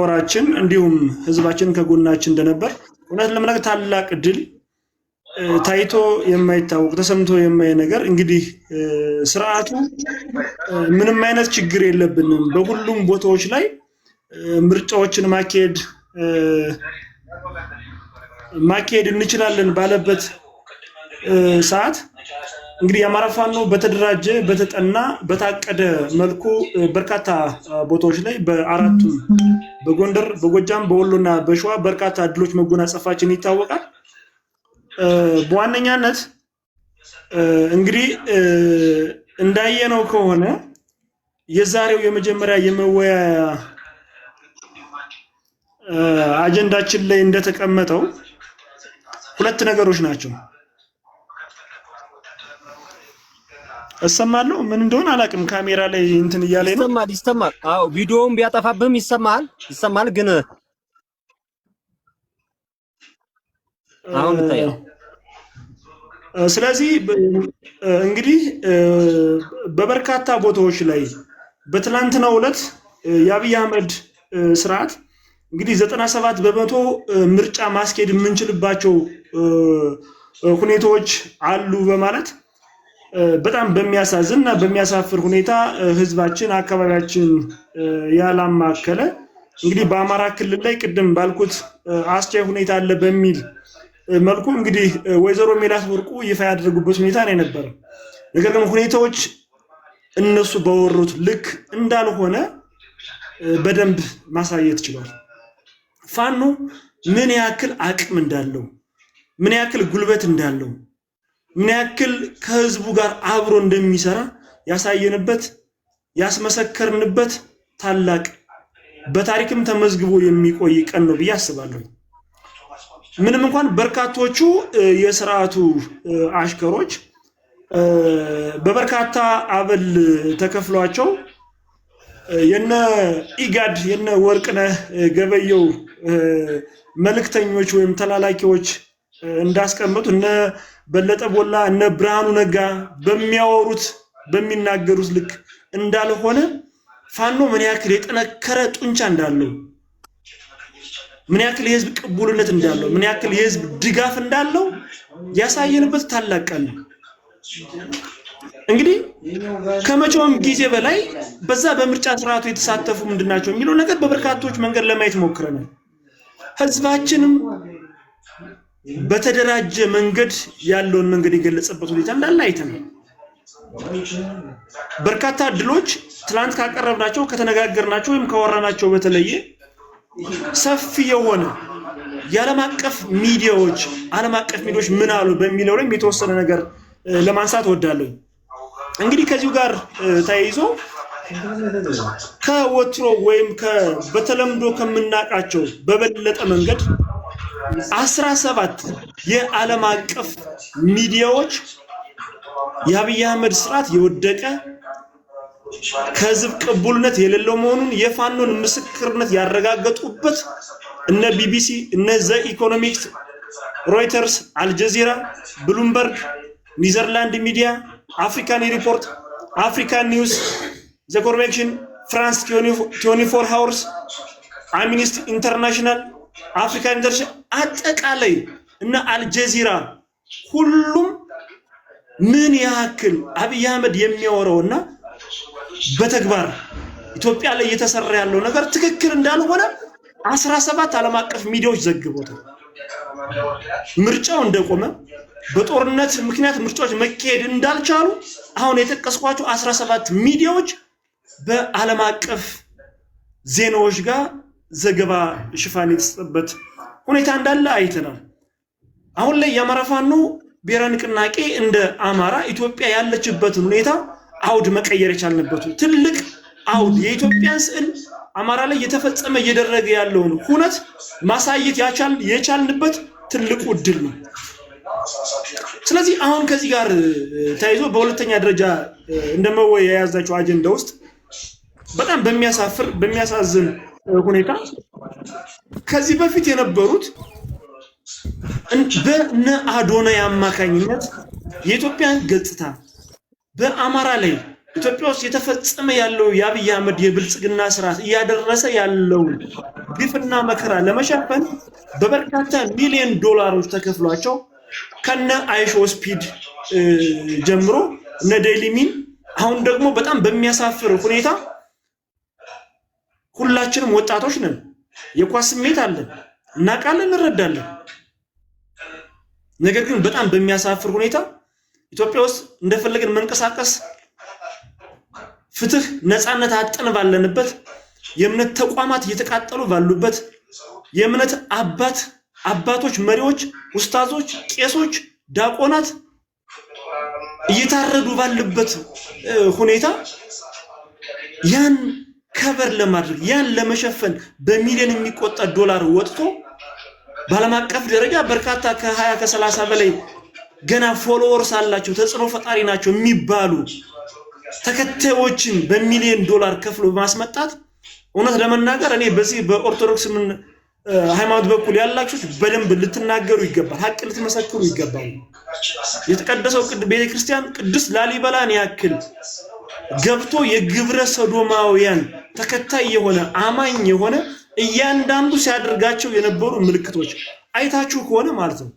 ወራችን እንዲሁም ህዝባችን ከጎናችን እንደነበር እውነት ለመናገር ታላቅ ድል ታይቶ የማይታወቅ ተሰምቶ የማይ ነገር እንግዲህ ስርዓቱ ምንም አይነት ችግር የለብንም በሁሉም ቦታዎች ላይ ምርጫዎችን ማኬድ እንችላለን ባለበት ሰዓት እንግዲህ የአማራ ፋኖ በተደራጀ በተጠና በታቀደ መልኩ በርካታ ቦታዎች ላይ በአራቱ በጎንደር በጎጃም በወሎና በሸዋ በርካታ ድሎች መጎናጸፋችን ይታወቃል። በዋነኛነት እንግዲህ እንዳየነው ከሆነ የዛሬው የመጀመሪያ የመወያያ አጀንዳችን ላይ እንደተቀመጠው ሁለት ነገሮች ናቸው። እሰማለሁ ምን እንደሆነ አላውቅም። ካሜራ ላይ እንትን እያለኝ ነው። ይሰማል። አዎ ቪዲዮውን ቢያጠፋብህም ይሰማል ግን አሁን ታየው። ስለዚህ እንግዲህ በበርካታ ቦታዎች ላይ በትላንትናው ዕለት የአብይ አህመድ ስርዓት እንግዲህ 97 በመቶ ምርጫ ማስኬድ የምንችልባቸው ሁኔታዎች አሉ በማለት በጣም በሚያሳዝንና በሚያሳፍር ሁኔታ ህዝባችን አካባቢያችን ያላማከለ እንግዲህ በአማራ ክልል ላይ ቅድም ባልኩት አስቻይ ሁኔታ አለ በሚል መልኩ እንግዲህ ወይዘሮ ሜላት ወርቁ ይፋ ያደረጉበት ሁኔታ ነው የነበረው። ነገር ግን ሁኔታዎች እነሱ በወሩት ልክ እንዳልሆነ በደንብ ማሳየት ችሏል። ፋኖ ምን ያክል አቅም እንዳለው ምን ያክል ጉልበት እንዳለው ምን ያክል ከህዝቡ ጋር አብሮ እንደሚሰራ ያሳየንበት ያስመሰከርንበት ታላቅ በታሪክም ተመዝግቦ የሚቆይ ቀን ነው ብዬ አስባለሁ። ምንም እንኳን በርካቶቹ የሥርዓቱ አሽከሮች በበርካታ አበል ተከፍሏቸው የነ ኢጋድ የነ ወርቅነህ ገበየው መልእክተኞች ወይም ተላላኪዎች እንዳስቀመጡ እነ በለጠ ቦላ እነ ብርሃኑ ነጋ በሚያወሩት በሚናገሩት ልክ እንዳልሆነ ፋኖ ምን ያክል የጠነከረ ጡንቻ እንዳለው ምን ያክል የህዝብ ቅቡልነት እንዳለው ምን ያክል የህዝብ ድጋፍ እንዳለው ያሳየንበት ታላቅ ቀን ነው። እንግዲህ ከመቼውም ጊዜ በላይ በዛ በምርጫ ስርዓቱ የተሳተፉ ምንድናቸው የሚለው ነገር በበርካቶች መንገድ ለማየት ሞክረናል። ህዝባችንም በተደራጀ መንገድ ያለውን መንገድ የገለጸበት ሁኔታ እንዳለ አይተናል። በርካታ ድሎች ትላንት ካቀረብናቸው ከተነጋገርናቸው ወይም ካወራናቸው በተለየ ሰፊ የሆነ የዓለም አቀፍ ሚዲያዎች ምን አሉ በሚለው ላይ የተወሰነ ነገር ለማንሳት ወዳለሁ። እንግዲህ ከዚሁ ጋር ተያይዞ ከወትሮ ወይም በተለምዶ ከምናቃቸው በበለጠ መንገድ 17 የዓለም አቀፍ ሚዲያዎች የአብይ አህመድ ስርዓት የወደቀ ከህዝብ ቅቡልነት የሌለው መሆኑን የፋኖን ምስክርነት ያረጋገጡበት እነ ቢቢሲ እነ ዘ ኢኮኖሚክስ ሮይተርስ አልጀዚራ ብሉምበርግ ኒዘርላንድ ሚዲያ አፍሪካን ሪፖርት አፍሪካን ኒውስ ዘ ኮንቬንሽን ፍራንስ 24 ሃወርስ አምነስቲ ኢንተርናሽናል አፍሪካን ኢንተርናሽናል አጠቃላይ እና አልጀዚራ ሁሉም ምን ያክል አብይ አህመድ የሚያወራውና በተግባር ኢትዮጵያ ላይ እየተሰራ ያለው ነገር ትክክል እንዳልሆነ 17 ዓለም አቀፍ ሚዲያዎች ዘግበውታል። ምርጫው እንደቆመ በጦርነት ምክንያት ምርጫዎች መካሄድ እንዳልቻሉ አሁን የጠቀስኳቸው 17 ሚዲያዎች በዓለም አቀፍ ዜናዎች ጋር ዘገባ ሽፋን የተሰጠበት ሁኔታ እንዳለ አይተናል። አሁን ላይ የአማራ ፋኖ ብሔራዊ ንቅናቄ እንደ አማራ ኢትዮጵያ ያለችበትን ሁኔታ አውድ መቀየር የቻልንበት ትልቅ አውድ የኢትዮጵያን ስዕል አማራ ላይ የተፈጸመ እየደረገ ያለውን ሁነት ማሳየት የቻልንበት ትልቁ ድል ነው። ስለዚህ አሁን ከዚህ ጋር ተያይዞ በሁለተኛ ደረጃ እንደመወያያ የያዛቸው አጀንዳ ውስጥ በጣም በሚያሳዝን ሁኔታ ከዚህ በፊት የነበሩት በነ አዶናይ አማካኝነት የኢትዮጵያን ገጽታ በአማራ ላይ ኢትዮጵያ ውስጥ የተፈጸመ ያለው የአብይ አህመድ የብልጽግና ስርዓት እያደረሰ ያለው ግፍና መከራ ለመሸፈን በበርካታ ሚሊዮን ዶላሮች ተከፍሏቸው ከነ አይሾ ስፒድ ጀምሮ እነ ዴይሊሚን አሁን ደግሞ በጣም በሚያሳፍር ሁኔታ ሁላችንም ወጣቶች ነን፣ የኳስ ስሜት አለን፣ እናውቃለን፣ እንረዳለን። ነገር ግን በጣም በሚያሳፍር ሁኔታ ኢትዮጵያ ውስጥ እንደፈለግን መንቀሳቀስ ፍትህ ነፃነት አጥተን ባለንበት የእምነት ተቋማት እየተቃጠሉ ባሉበት የእምነት አባቶች መሪዎች ኡስታዞች ቄሶች ዲያቆናት እየታረዱ ባሉበት ሁኔታ ያን ከበር ለማድረግ ያን ለመሸፈን በሚሊዮን የሚቆጠር ዶላር ወጥቶ በዓለም አቀፍ ደረጃ በርካታ ከ20 ከ30 በላይ ገና ፎሎወርስ አላቸው ተጽዕኖ ፈጣሪ ናቸው የሚባሉ ተከታዮችን በሚሊዮን ዶላር ከፍሎ ማስመጣት እውነት ለመናገር እኔ በዚህ በኦርቶዶክስ ሃይማኖት በኩል ያላችሁ በደንብ ልትናገሩ ይገባል፣ ሐቅ ልትመሰክሩ ይገባል። የተቀደሰው ቤተክርስቲያን ቅዱስ ላሊበላን ያክል ገብቶ የግብረ ሰዶማውያን ተከታይ የሆነ አማኝ የሆነ እያንዳንዱ ሲያደርጋቸው የነበሩ ምልክቶች አይታችሁ ከሆነ ማለት ነው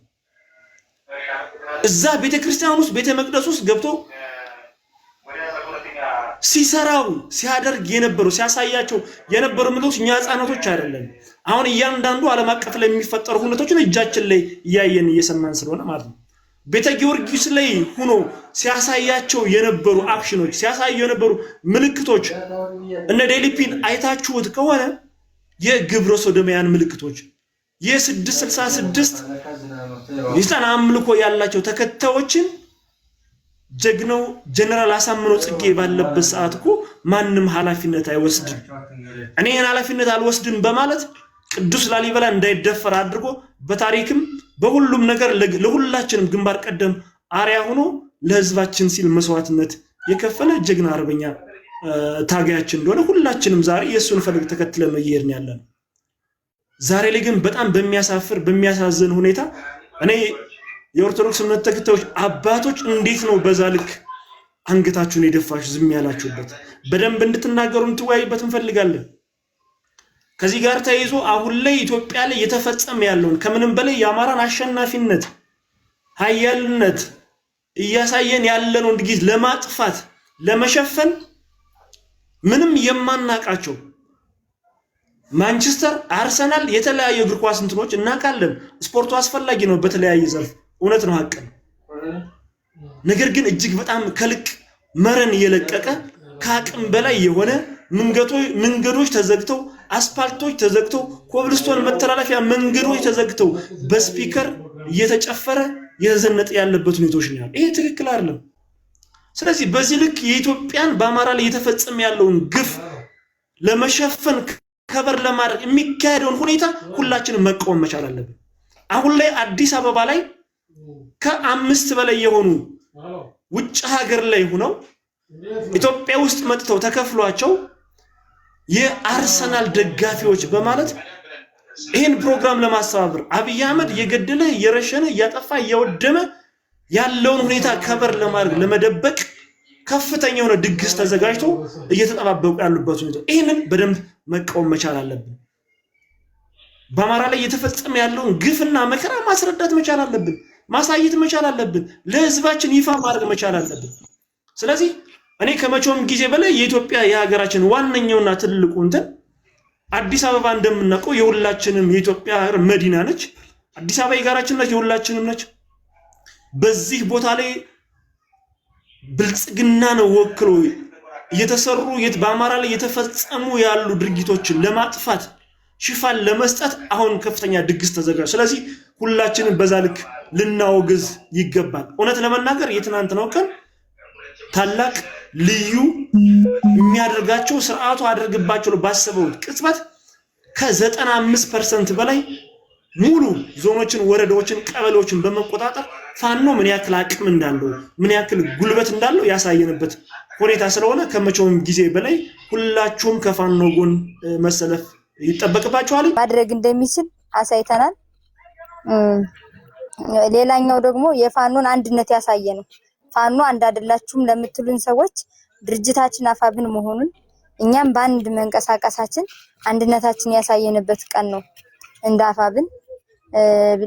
እዛ ቤተክርስቲያን ውስጥ ቤተ መቅደስ ውስጥ ገብቶ ሲሰራው ሲያደርግ የነበሩ ሲያሳያቸው የነበሩ ምልክቶች እኛ ህፃናቶች አይደለም። አሁን እያንዳንዱ ዓለም አቀፍ ላይ የሚፈጠሩ ሁኔታዎችን እጃችን ላይ እያየን እየሰማን ስለሆነ ማለት ነው ቤተ ጊዮርጊስ ላይ ሆኖ ሲያሳያቸው የነበሩ አክሽኖች ሲያሳዩ የነበሩ ምልክቶች እነ ዴይሊፒን አይታችሁት ከሆነ የግብረ ሰዶማውያን ምልክቶች የ666 የሰይጣን አምልኮ ያላቸው ተከታዮችን ጀግናው ጀነራል አሳምነው ጽጌ ባለበት ሰዓት እኮ ማንም ኃላፊነት አይወስድም። እኔ ይሄን ኃላፊነት አልወስድም በማለት ቅዱስ ላሊበላ እንዳይደፈር አድርጎ በታሪክም በሁሉም ነገር ለሁላችንም ግንባር ቀደም አርያ ሆኖ ለህዝባችን ሲል መስዋዕትነት የከፈለ ጀግና አርበኛ ታጋያችን እንደሆነ ሁላችንም ዛሬ የሱን ፈለግ ተከትለን ነው እየሄድን ያለን። ዛሬ ላይ ግን በጣም በሚያሳፍር በሚያሳዝን ሁኔታ እኔ የኦርቶዶክስ እምነት ተከታዮች አባቶች እንዴት ነው በዛ ልክ አንገታችሁን የደፋችሁ ዝም ያላችሁበት? በደንብ እንድትናገሩ እንትወያይበት እንፈልጋለን። ከዚህ ጋር ተያይዞ አሁን ላይ ኢትዮጵያ ላይ የተፈጸመ ያለውን ከምንም በላይ የአማራን አሸናፊነት ኃያልነት እያሳየን ያለውን ድጊዝ ለማጥፋት ለመሸፈን ምንም የማናቃቸው ማንቸስተር አርሰናል የተለያየ እግር ኳስ እንትኖች እናቃለን። ስፖርቱ አስፈላጊ ነው በተለያየ ዘርፍ እውነት ነው ሐቅ ነው። ነገር ግን እጅግ በጣም ከልክ መረን የለቀቀ ከአቅም በላይ የሆነ መንገዶች ተዘግተው አስፓልቶች ተዘግተው ኮብልስቶን መተላለፊያ መንገዶች ተዘግተው በስፒከር እየተጨፈረ የዘነጠ ያለበት ሁኔታዎች ነው። ይሄ ትክክል አይደለም። ስለዚህ በዚህ ልክ የኢትዮጵያን በአማራ ላይ የተፈጸመ ያለውን ግፍ ለመሸፈን ከበር ለማድረግ የሚካሄደውን ሁኔታ ሁላችንም መቃወም መቻል አለብን። አሁን ላይ አዲስ አበባ ላይ ከ5 በላይ የሆኑ ውጭ ሀገር ላይ ሆነው ኢትዮጵያ ውስጥ መጥተው ተከፍሏቸው የአርሰናል ደጋፊዎች በማለት ይሄን ፕሮግራም ለማስተባበር አብይ አህመድ የገደለ የረሸነ ያጠፋ ያወደመ ያለውን ሁኔታ ከበር ለማድረግ ለመደበቅ ከፍተኛ የሆነ ድግስ ተዘጋጅቶ እየተጠባበቁ ያሉበት ሁኔታ ይሄንን በደንብ መቃወም መቻል አለብን። በአማራ ላይ የተፈጸመ ያለውን ግፍና መከራ ማስረዳት መቻል አለብን፣ ማሳየት መቻል አለብን፣ ለህዝባችን ይፋ ማድረግ መቻል አለብን። ስለዚህ እኔ ከመቼውም ጊዜ በላይ የኢትዮጵያ የሀገራችን ዋነኛውና ትልቁ እንትን አዲስ አበባ እንደምናውቀው የሁላችንም የኢትዮጵያ መዲና ነች። አዲስ አበባ የጋራችን ነች፣ የሁላችንም ነች። በዚህ ቦታ ላይ ብልጽግና ነው ወክሎ እየተሰሩ በአማራ ላይ የተፈጸሙ ያሉ ድርጊቶችን ለማጥፋት ሽፋን ለመስጠት አሁን ከፍተኛ ድግስ ተዘጋጅቷል። ስለዚህ ሁላችንም በዛ ልክ ልናወግዝ ይገባል። እውነት ለመናገር የትናንትናው ቀን ታላቅ ልዩ የሚያደርጋቸው ስርዓቱ አድርግባቸው ባሰበው ቅጽበት ከ95% በላይ ሙሉ ዞኖችን፣ ወረዳዎችን፣ ቀበሌዎችን በመቆጣጠር ፋኖ ምን ያክል አቅም እንዳለው ምን ያክል ጉልበት እንዳለው ያሳየንበት ሁኔታ ስለሆነ ከመቼውም ጊዜ በላይ ሁላችሁም ከፋኖ ጎን መሰለፍ ይጠበቅባችኋል። ማድረግ እንደሚችል አሳይተናል። ሌላኛው ደግሞ የፋኖን አንድነት ያሳየ ነው። ፋኖ አንድ አይደላችሁም ለምትሉን ሰዎች ድርጅታችን አፋብን መሆኑን እኛም በአንድ መንቀሳቀሳችን አንድነታችን ያሳየንበት ቀን ነው እንደ አፋብን።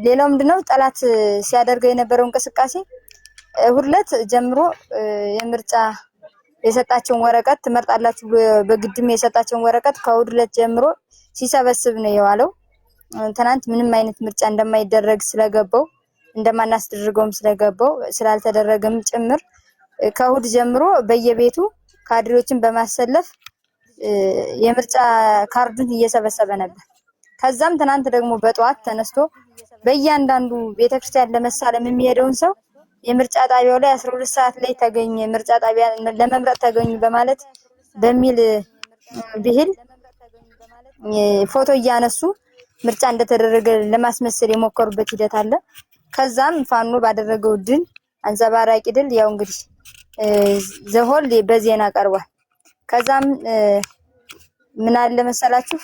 ሌላው ምንድነው ጠላት ሲያደርገው የነበረው እንቅስቃሴ ሁለት ጀምሮ የምርጫ የሰጣቸውን ወረቀት ትመርጣላችሁ በግድም የሰጣቸውን ወረቀት ከሁለት ጀምሮ ሲሰበስብ ነው የዋለው። ትናንት ምንም አይነት ምርጫ እንደማይደረግ ስለገባው እንደማናስደርገውም ስለገባው ስላልተደረገም ጭምር ከሁድ ጀምሮ በየቤቱ ካድሬዎችን በማሰለፍ የምርጫ ካርዱን እየሰበሰበ ነበር። ከዛም ትናንት ደግሞ በጠዋት ተነስቶ በእያንዳንዱ ቤተክርስቲያን ለመሳለም የሚሄደውን ሰው የምርጫ ጣቢያው ላይ 12 ሰዓት ላይ ተገኘ ምርጫ ጣቢያ ለመምረጥ ተገኙ በማለት በሚል ብሂል ፎቶ እያነሱ ምርጫ እንደተደረገ ለማስመሰል የሞከሩበት ሂደት አለ። ከዛም ፋኖ ባደረገው ድል አንጸባራቂ ድል ያው እንግዲህ ዘሆል በዜና ቀርቧል። ከዛም ምን አለ መሰላችሁ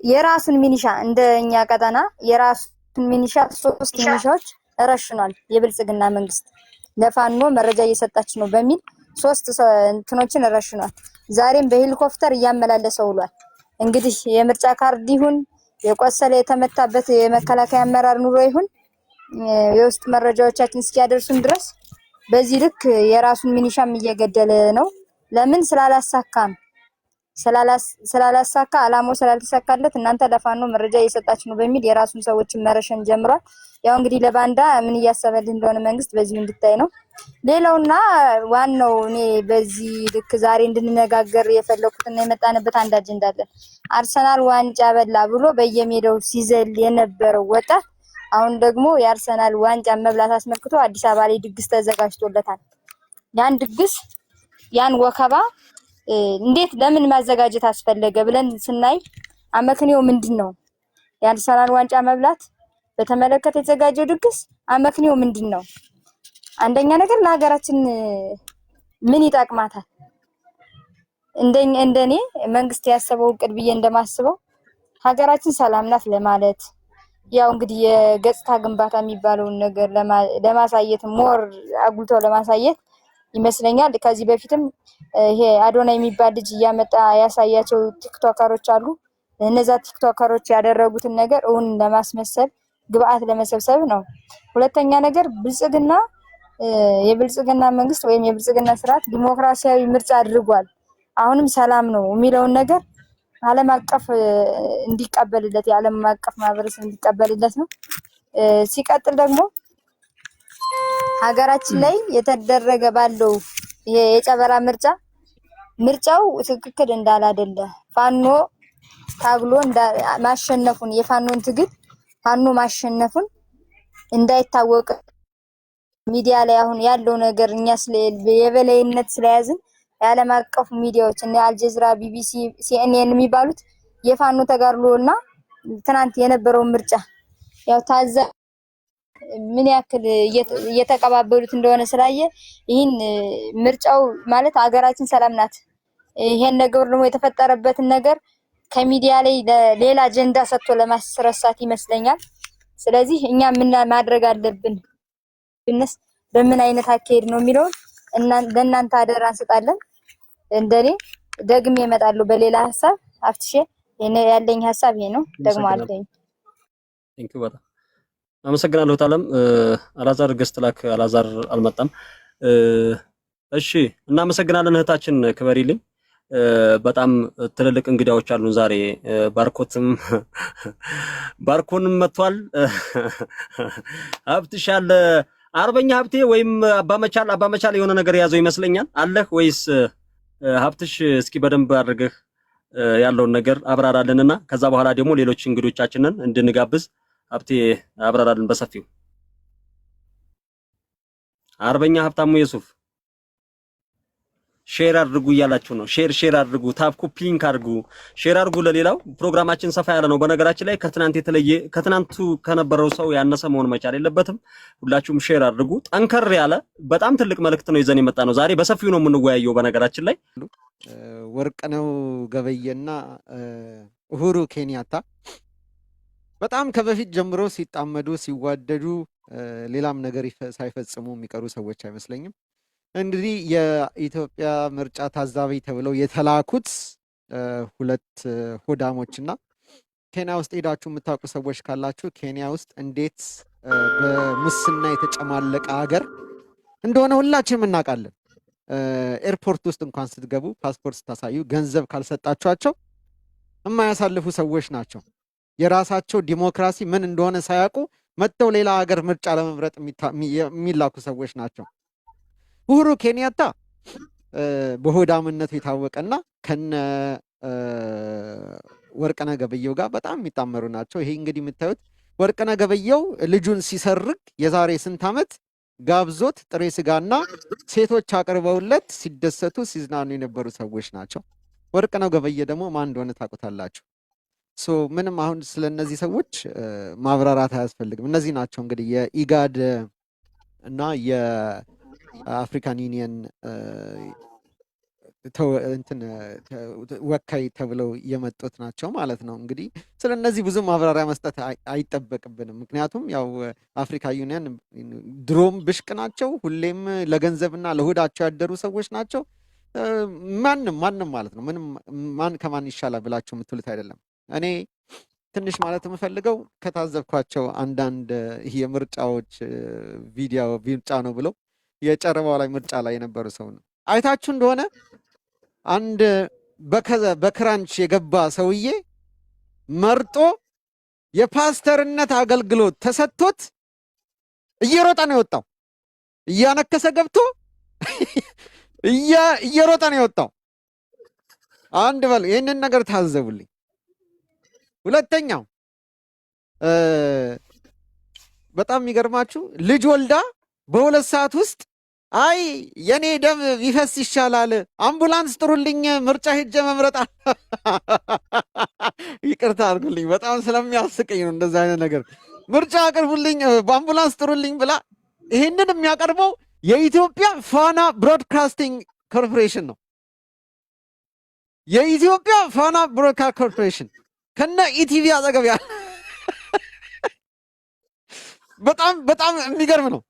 የራሱን ሚኒሻ እንደኛ ቀጠና የራሱን ሚኒሻ 3 ሚኒሻዎች ረሽኗል። የብልጽግና መንግስት ለፋኖ መረጃ እየሰጣች ነው በሚል 3 እንትኖችን ረሽኗል። ዛሬም በሄሊኮፕተር እያመላለሰው ውሏል። እንግዲህ የምርጫ ካርድ ይሁን የቆሰለ የተመታበት የመከላከያ አመራር ኑሮ ይሁን የውስጥ መረጃዎቻችን እስኪያደርሱን ድረስ በዚህ ልክ የራሱን ሚኒሻም እየገደለ ነው። ለምን ስላላሳካ አላማው ስላልተሳካለት እናንተ ለፋኖ መረጃ እየሰጣችሁ ነው በሚል የራሱን ሰዎችን መረሸን ጀምሯል። ያው እንግዲህ ለባንዳ ምን እያሰበልን እንደሆነ መንግስት በዚህ እንድታይ ነው። ሌላውና ዋናው እኔ በዚህ ልክ ዛሬ እንድንነጋገር የፈለኩትና የመጣንበት አንድ አጀንዳ አለ። አርሰናል ዋንጫ በላ ብሎ በየሜዳው ሲዘል የነበረው ወጣት አሁን ደግሞ የአርሰናል ዋንጫ መብላት አስመልክቶ አዲስ አበባ ላይ ድግስ ተዘጋጅቶለታል። ያን ድግስ ያን ወከባ እንዴት ለምን ማዘጋጀት አስፈለገ ብለን ስናይ አመክንዮው ምንድነው? የአርሰናል ዋንጫ መብላት በተመለከተ የተዘጋጀው ድግስ አመክንዮው ምንድነው? አንደኛ ነገር ለሀገራችን ምን ይጠቅማታል? እንደኔ መንግስት ያሰበው እቅድ ብዬ እንደማስበው ሀገራችን ሰላም ናት ለማለት ያው እንግዲህ የገጽታ ግንባታ የሚባለውን ነገር ለማሳየት ሞር አጉልቶ ለማሳየት ይመስለኛል። ከዚህ በፊትም ይሄ አዶና የሚባል ልጅ እያመጣ ያሳያቸው ቲክቶከሮች አሉ። እነዛ ቲክቶከሮች ያደረጉትን ነገር እውን ለማስመሰል ግብአት ለመሰብሰብ ነው። ሁለተኛ ነገር ብልጽግና የብልጽግና መንግስት ወይም የብልጽግና ስርዓት ዲሞክራሲያዊ ምርጫ አድርጓል፣ አሁንም ሰላም ነው የሚለውን ነገር ዓለም አቀፍ እንዲቀበልለት የዓለም አቀፍ ማህበረሰብ እንዲቀበልለት ነው። ሲቀጥል ደግሞ ሀገራችን ላይ የተደረገ ባለው የጨበራ ምርጫው ትክክል እንዳላደለ ፋኖ ታግሎ ማሸነፉን የፋኖን ትግል ፋኖ ማሸነፉን እንዳይታወቅ ሚዲያ ላይ አሁን ያለው ነገር እኛ የበላይነት ስለያዝን የዓለም አቀፍ ሚዲያዎች እና አልጀዚራ፣ ቢቢሲ፣ ሲኤንኤን የሚባሉት የፋኖ ተጋድሎና ትናንት የነበረው ምርጫ ያው ምን ያክል እየተቀባበሉት እንደሆነ ስላየ ይህን ምርጫው ማለት ሀገራችን ሰላም ናት። ይሄን ነገር ደግሞ የተፈጠረበትን ነገር ከሚዲያ ላይ ሌላ አጀንዳ ሰጥቶ ለማስረሳት ይመስለኛል። ስለዚህ እኛ ምን ማድረግ አለብን ብንስ በምን አይነት አካሄድ ነው የሚለው ለእናንተ አደራ እንሰጣለን። እንደኔ ደግሜ እመጣለሁ በሌላ ሐሳብ። አፍትሼ ያለኝ ሐሳብ ይሄ ነው። ደግሞ አለኝ። ቴንኪው በጣም አመሰግናለሁ። ታለም አላዛር ገስትላክ አላዛር አልመጣም። እሺ እናመሰግናለን እህታችን ክበሪልኝ። በጣም ትልልቅ እንግዳዎች አሉን ዛሬ። ባርኮንም መጥቷል። ሀብትሽ አለ አርበኛ ሀብቴ ወይም አባመቻል የሆነ ነገር የያዘው ይመስለኛል። አለህ ወይስ ሀብትሽ? እስኪ በደንብ አድርገህ ያለውን ነገር አብራራልንና ከዛ በኋላ ደግሞ ሌሎች እንግዶቻችንን እንድንጋብዝ ሀብቴ አብራራልን በሰፊው። አርበኛ ሀብታሙ የሱፍ ሼር አድርጉ እያላችሁ ነው። ሼር አድርጉ፣ ታፕ ኮፒ ሊንክ አድርጉ፣ ሼር አድርጉ ለሌላው። ፕሮግራማችን ሰፋ ያለ ነው። በነገራችን ላይ ከትናንቱ ከነበረው ሰው ያነሰ መሆን መቻል የለበትም። ሁላችሁም ሼር አድርጉ። ጠንከር ያለ በጣም ትልቅ መልእክት ነው ይዘን የመጣ ነው። ዛሬ በሰፊው ነው የምንወያየው። በነገራችን ላይ ወርቅነህ ገበየና ኡሁሩ ኬንያታ በጣም ከበፊት ጀምሮ ሲጣመዱ ሲዋደዱ ሌላም ነገር ሳይፈጽሙ የሚቀሩ ሰዎች አይመስለኝም። እንግዲህ የኢትዮጵያ ምርጫ ታዛቢ ተብለው የተላኩት ሁለት ሆዳሞችና ኬንያ ውስጥ ሄዳችሁ የምታውቁ ሰዎች ካላችሁ ኬንያ ውስጥ እንዴት በሙስና የተጨማለቀ ሀገር እንደሆነ ሁላችንም እናውቃለን። ኤርፖርት ውስጥ እንኳን ስትገቡ ፓስፖርት ስታሳዩ ገንዘብ ካልሰጣችኋቸው የማያሳልፉ ሰዎች ናቸው። የራሳቸው ዲሞክራሲ ምን እንደሆነ ሳያውቁ መጥተው ሌላ ሀገር ምርጫ ለመምረጥ የሚላኩ ሰዎች ናቸው። ኡሁሩ ኬንያታ በሆዳምነቱ የታወቀና ከነ ወርቅነህ ገበየሁ ጋር በጣም የሚጣመሩ ናቸው። ይሄ እንግዲህ የምታዩት ወርቅነህ ገበየሁ ልጁን ሲሰርግ የዛሬ ስንት ዓመት ጋብዞት ጥሬ ስጋና ሴቶች አቅርበውለት ሲደሰቱ ሲዝናኑ የነበሩ ሰዎች ናቸው። ወርቅነህ ገበየሁ ደግሞ ማን እንደሆነ ታውቁታላችሁ። ምንም አሁን ስለ እነዚህ ሰዎች ማብራራት አያስፈልግም። እነዚህ ናቸው እንግዲህ የኢጋድ እና የአፍሪካን ዩኒየን ወካይ ተብለው የመጡት ናቸው ማለት ነው። እንግዲህ ስለ እነዚህ ብዙ ማብራሪያ መስጠት አይጠበቅብንም። ምክንያቱም ያው አፍሪካ ዩኒየን ድሮም ብሽቅ ናቸው፣ ሁሌም ለገንዘብና ለሆዳቸው ያደሩ ሰዎች ናቸው። ማንም ማለት ነው ምንም ማን ከማን ይሻላል ብላችሁ የምትሉት አይደለም። እኔ ትንሽ ማለት የምፈልገው ከታዘብኳቸው አንዳንድ የምርጫዎች ቪዲዮ ምርጫ ነው ብለው የጨረባው ላይ ምርጫ ላይ የነበሩ ሰው ነው አይታችሁ እንደሆነ አንድ በክራንች የገባ ሰውዬ መርጦ የፓስተርነት አገልግሎት ተሰጥቶት እየሮጠ ነው የወጣው። እያነከሰ ገብቶ እየሮጠ ነው የወጣው። አንድ በል ይህንን ነገር ታዘቡልኝ። ሁለተኛው በጣም የሚገርማችሁ ልጅ ወልዳ በ2 ሰዓት ውስጥ አይ የኔ ደም ቢፈስ ይሻላል፣ አምቡላንስ ጥሩልኝ፣ ምርጫ ሄጄ መምረጥ ይቅርታ አድርጉልኝ፣ በጣም ስለሚያስቀኝ ነው እንደዛ አይነት ነገር። ምርጫ አቅርቡልኝ፣ በአምቡላንስ ጥሩልኝ ብላ ይህንን የሚያቀርበው የኢትዮጵያ ፋና ብሮድካስቲንግ ኮርፖሬሽን ነው። የኢትዮጵያ ፋና ብሮድካስት ኮርፖሬሽን ከነ ኢቲቪ አጠገብ ያለ በጣም የሚገርም ነው።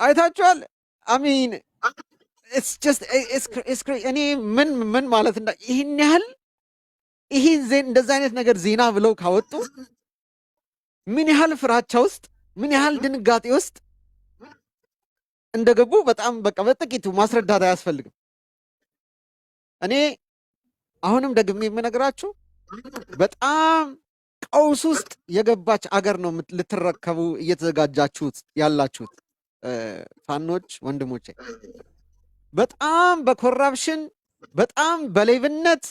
አይታችኋል። አሚን እኔ ምን ማለት እንዳ ይህን ያህል እንደዛ አይነት ነገር ዜና ብለው ካወጡ ምን ያህል ፍራቻ ውስጥ ምን ያህል ድንጋጤ ውስጥ እንደገቡ በጣም በቃ በጥቂቱ ማስረዳት አያስፈልግም። እኔ አሁንም ደግሜ የምነግራችሁ በጣም ቀውስ ውስጥ የገባች አገር ነው ልትረከቡ እየተዘጋጃችሁት ያላችሁት ፋኖች ወንድሞቼ። በጣም በኮራፕሽን በጣም በሌብነት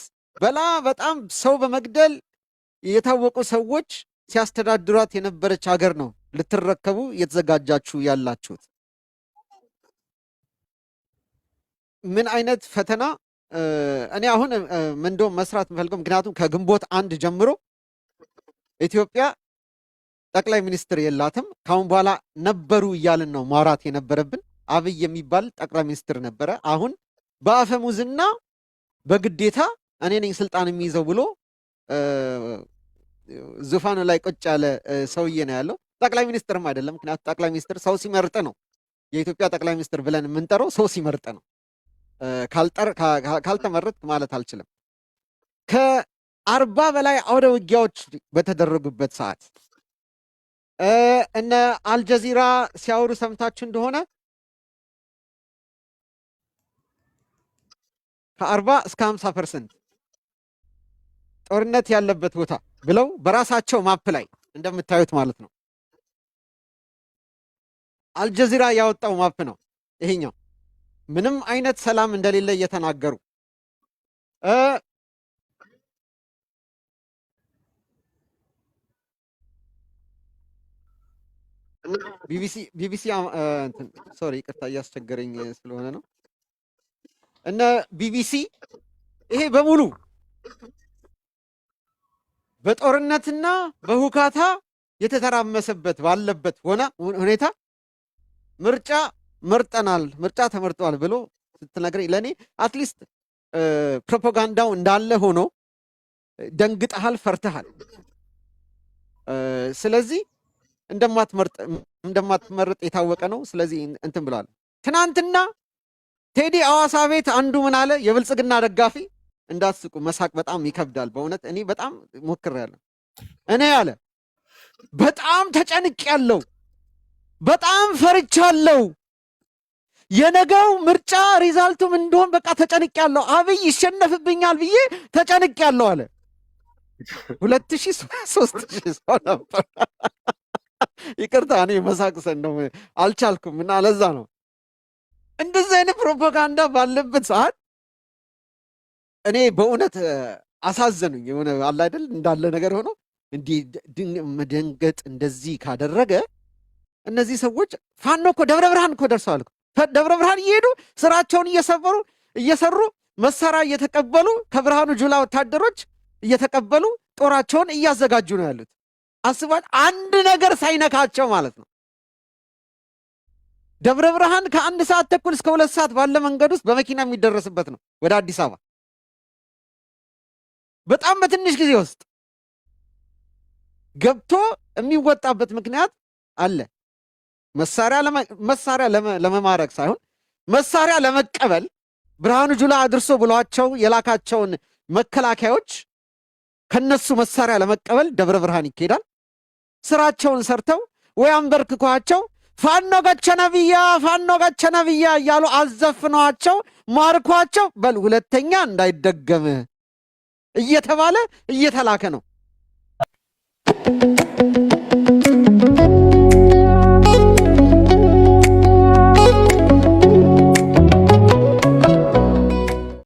በጣም ሰው በመግደል የታወቁ ሰዎች ሲያስተዳድሯት የነበረች ሀገር ነው ልትረከቡ እየተዘጋጃችሁ ያላችሁት። ምን አይነት ፈተና እኔ አሁን እንደውም መስራት የምፈልገው ምክንያቱም ከግንቦት 1 ጀምሮ ኢትዮጵያ ጠቅላይ ሚኒስትር የላትም። ካሁን በኋላ ነበሩ እያልን ነው ማውራት የነበረብን። አብይ የሚባል ጠቅላይ ሚኒስትር ነበረ። አሁን በአፈሙዝና በግዴታ እኔ ነኝ ስልጣን የሚይዘው ብሎ ዙፋኑ ላይ ቁጭ ያለ ሰውዬ ነው ያለው። ጠቅላይ ሚኒስትርም አይደለም። ምክንያቱም ጠቅላይ ሚኒስትር ሰው ሲመርጥ ነው። የኢትዮጵያ ጠቅላይ ሚኒስትር ብለን የምንጠራው ሰው ሲመርጥ ነው። ካልተመረጥክ ማለት አልችልም። ከ40 በላይ አውደ ውጊያዎች በተደረጉበት ሰዓት እነ አልጀዚራ ሲያወሩ ሰምታችሁ እንደሆነ ከ40 እስከ 50% ጦርነት ያለበት ቦታ ብለው በራሳቸው ማፕ ላይ እንደምታዩት ማለት ነው። አልጀዚራ ያወጣው ማፕ ነው ይሄኛው። ምንም አይነት ሰላም እንደሌለ እየተናገሩ ቢቢሲ ሶሪ ይቅርታ እያስቸገረኝ ስለሆነ ነው። እነ ቢቢሲ ይሄ በሙሉ በጦርነትና በሁካታ የተተራመሰበት ባለበት ሁኔታ ምርጫ መርጠናል፣ ምርጫ ተመርጧል ብሎ ስትነግረኝ ለእኔ አትሊስት ፕሮፓጋንዳው እንዳለ ሆኖ ደንግጠሃል፣ ፈርተሃል። ስለዚህ እንደማትመርጥ የታወቀ ነው። ስለዚህ እንትን ብሏል። ትናንትና ቴዲ አዋሳ ቤት አንዱ ምን አለ? የብልጽግና ደጋፊ እንዳትስቁ፣ መሳቅ በጣም ይከብዳል በእውነት እኔ በጣም ሞክሬያለሁ። እኔ አለ በጣም ተጨንቄያለሁ፣ በጣም ፈርቻለሁ፣ የነገው ምርጫ ሪዛልቱም እንደሆን በቃ ተጨንቄያለሁ፣ አብይ ይሸነፍብኛል ብዬ ተጨንቄያለሁ አለ። 2003 ሰው ነበር። ይቅርታ እኔ መሳቅ ነው አልቻልኩም እና ለዛ ነው እንደዚህ አይነት ፕሮፓጋንዳ ባለበት ሰዓት እኔ በእውነት አሳዘኑኝ። የሆነ አለ አይደል እንዳለ ነገር ሆኖ እንዲህ መደንገጥ እንደዚህ ካደረገ እነዚህ ሰዎች ፋኖ እኮ ደብረ ብርሃን እኮ ደርሰዋል። ደብረ ብርሃን እየሄዱ ስራቸውን እየሰሩ መሳሪያ እየተቀበሉ ከብርሃኑ ጁላ ወታደሮች እየተቀበሉ ጦራቸውን እያዘጋጁ ነው ያሉት። አስባል አንድ ነገር ሳይነካቸው ማለት ነው። ደብረ ብርሃን ከ1 ሰዓት ተኩል እስከ 2 ሰዓት ባለ መንገድ ውስጥ በመኪና የሚደረስበት ነው ወደ አዲስ አበባ በጣም በትንሽ ጊዜ ውስጥ ገብቶ የሚወጣበት ምክንያት አለ። መሳሪያ ለመማረክ ሳይሆን መሳሪያ ለመቀበል ብርሃኑ ጁላ አድርሶ ብሏቸው የላካቸውን መከላከያዎች ከነሱ መሳሪያ ለመቀበል ደብረ ብርሃን ይኬዳል። ስራቸውን ሰርተው ወይ አንበርክኳቸው ፋኖ ገቸነብያ እያሉ አዘፍነዋቸው ማርኳቸው በል ሁለተኛ እንዳይደገም እየተባለ እየተላከ ነው።